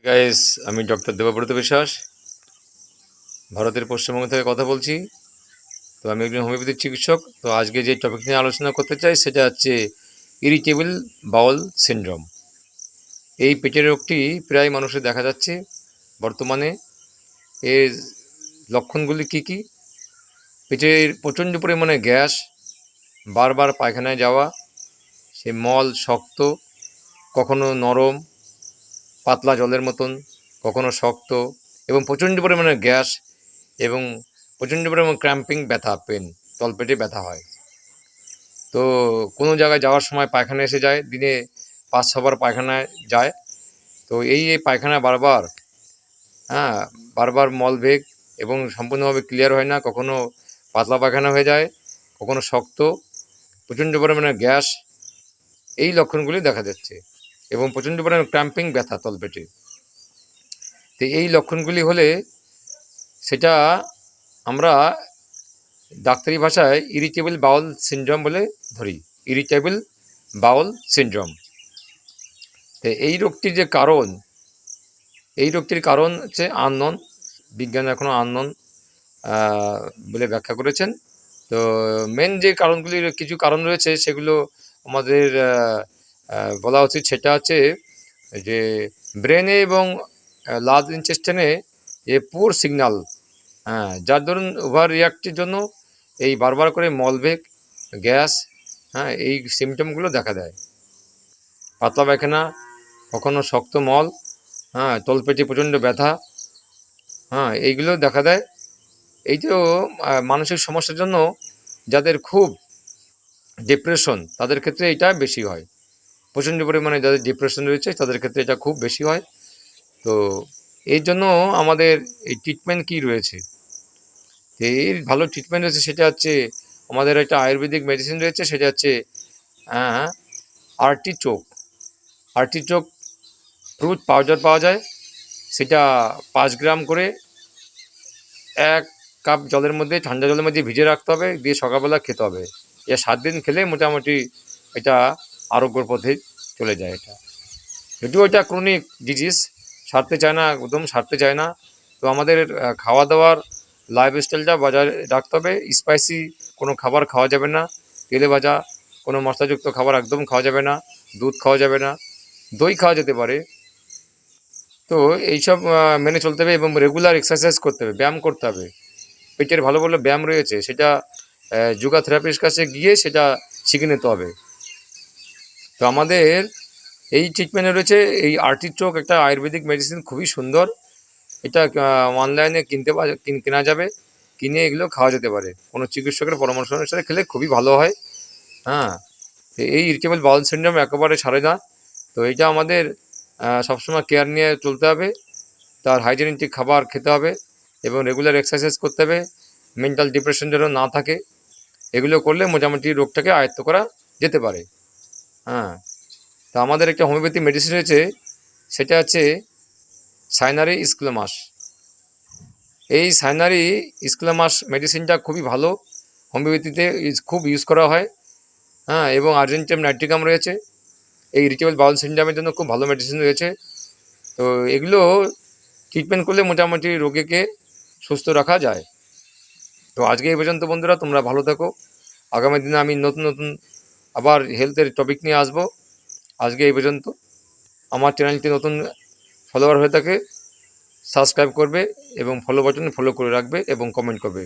Guys, আমি doctor Debabrata বিশ্বাস ভারতের পশ্চিমবঙ্গ থেকে কথা বলছি। তো আমি একজন হোমিওপ্যাথিক চিকিৎসক। তো আজকে যে টপিক নিয়ে আলোচনা করতে চাই সেটা হচ্ছে ইরিটেবল বাউল সিনড্রোম। এই পেটের রোগটি প্রায় মানুষের দেখা যাচ্ছে বর্তমানে। এর লক্ষণগুলি কি কি? পেটের প্রচণ্ড পরিমাণে গ্যাস, বারবার পায়খানায় যাওয়া, সে মল শক্ত, কখনো নরম পাতলা জলের মতন, কখনো শক্ত এবং প্রচণ্ড পরিমাণে গ্যাস এবং প্রচণ্ড পরিমাণে ক্র্যাম্পিং ব্যথা, পেন, তলপেটে ব্যথা হয়। তো কোনো জায়গায় যাওয়ার সময় পায়খানা এসে যায়, দিনে 5-6 বার পায়খানায় যায়। তো এই পায়খানা বারবার, হ্যাঁ, বারবার মলবেগ এবং সম্পূর্ণভাবে ক্লিয়ার হয় না। কখনো পাতলা পায়খানা হয়ে যায়, কখনো শক্ত, প্রচণ্ড পরিমাণে গ্যাস, এই লক্ষণগুলি দেখা যাচ্ছে এবং প্রচণ্ড পরিমাণে ক্র্যাম্পিং ব্যথা তলপেটে। তো এই লক্ষণগুলি হলে সেটা আমরা ডাক্তারি ভাষায় ইরিটেবল বাউল সিনড্রোম বলে ধরি। Irritable bowel syndrome. তো এই রোগটির যে কারণ, এই রোগটির কারণ হচ্ছে আননোন। বিজ্ঞান এখনও আননোন বলে ব্যাখ্যা করেছেন। তো মেন যে কারণগুলির কিছু কারণ রয়েছে সেগুলো আমাদের বলা উচিত। সেটা হচ্ছে যে ব্রেনে এবং লার্জ ইন্টেস্টাইনে যে পুর সিগন্যাল, যার ধরুন ওভার রিয়াক্টের জন্য এই বারবার করে মলবেগ, গ্যাস, এই সিমটমগুলো দেখা দেয়। পাতলা পায়খানা, কখনো শক্ত মল, তলপেটে প্রচণ্ড ব্যথা, এইগুলো দেখা দেয়। এই তো মানসিক সমস্যার জন্য যাদের খুব ডিপ্রেশন, তাদের ক্ষেত্রে এটা বেশি হয়। প্রচণ্ড পরিমাণে যাদের ডিপ্রেশন রয়েছে তাদের ক্ষেত্রে এটা খুব বেশি হয়। তো এর জন্য আমাদের এই ট্রিটমেন্ট কি রয়েছে? এর ভালো ট্রিটমেন্ট রয়েছে, সেটা হচ্ছে আমাদের একটা আয়ুর্বেদিক মেডিসিন রয়েছে, সেটা হচ্ছে আর্টিচোক। আর্টিচোক ফ্রুট পাউডার পাওয়া যায়, সেটা 5 গ্রাম করে 1 কাপ জলের মধ্যে, ঠান্ডা জলের মধ্যে ভিজিয়ে রাখতে হবে, দিয়ে সকালবেলা খেতে হবে। 7 দিন খেলে মোটামুটি এটা আরোগ্যর পথে চলে যায়। এটা যদিও এটা ক্রনিক ডিজিজ, সারতে চায় না, একদম সারতে চায় না। তো আমাদের খাওয়া দাওয়ার লাইফস্টাইলটা বজায় রাখতে হবে। স্পাইসি কোনো খাবার খাওয়া যাবে না, তেলে ভাজা কোনো মশলাযুক্ত খাবার একদম খাওয়া যাবে না, দুধ খাওয়া যাবে না, দই খাওয়া যেতে পারে। তো এইসব মেনে চলতে হবে এবং রেগুলার এক্সারসাইজ করতে হবে, ব্যায়াম করতে হবে। পেটের ভালো ভালো ব্যায়াম রয়েছে, সেটা যোগা থেরাপিস্ট কাছে গিয়ে সেটা শিখে নিতে হবে। তো আমাদের এই ট্রিটমেন্টে রয়েছে এই আর্টিচোক, একটা আয়ুর্বেদিক মেডিসিন, খুবই সুন্দর। এটা অনলাইনে কেনা যাবে, কিনে এগুলো খাওয়া যেতে পারে। কোনো চিকিৎসকের পরামর্শ অনুসারে খেলে খুবই ভালো হয়। হ্যাঁ, এই ইরিটেবল বাউল সিনড্রোম একেবারে সারে না। তো এইটা আমাদের সবসময় কেয়ার নিয়ে চলতে হবে। তার হাইজেনিক খাবার খেতে হবে এবং রেগুলার এক্সারসাইজ করতে হবে। মেন্টাল ডিপ্রেশন যেন না থাকে, এগুলো করলে মোটামুটি রোগটাকে আয়ত্ত করা যেতে পারে। হ্যাঁ, তো আমাদের একটা হোমিওপ্যাথি মেডিসিন রয়েছে, সেটা হচ্ছে সাইনারি স্ক্লেমাস। এই সাইনারি স্ক্লেমাস মেডিসিনটা খুবই ভালো, হোমিওপ্যাথিতে খুব ইউজ করা হয়। এবং আর্জেন্টিয়াম নাইট্রিকাম রয়েছে, এই ইরিটেবল বাউল সিনড্রোমের জন্য খুব ভালো মেডিসিন রয়েছে। তো এগুলো ট্রিটমেন্ট করলে মোটামুটি রোগীকে সুস্থ রাখা যায়। তো আজকে এই পর্যন্ত বন্ধুরা, তোমরা ভালো থাকো। আগামী দিনে আমি নতুন নতুন আবার হেলথের টপিক নিয়ে আসবো। আজকে এই পর্যন্ত। আমার চ্যানেলটি নতুন ফলোয়ার হয়ে থাকে, সাবস্ক্রাইব করবে এবং ফলো বাটনে ফলো করে রাখবে এবং কমেন্ট করবে।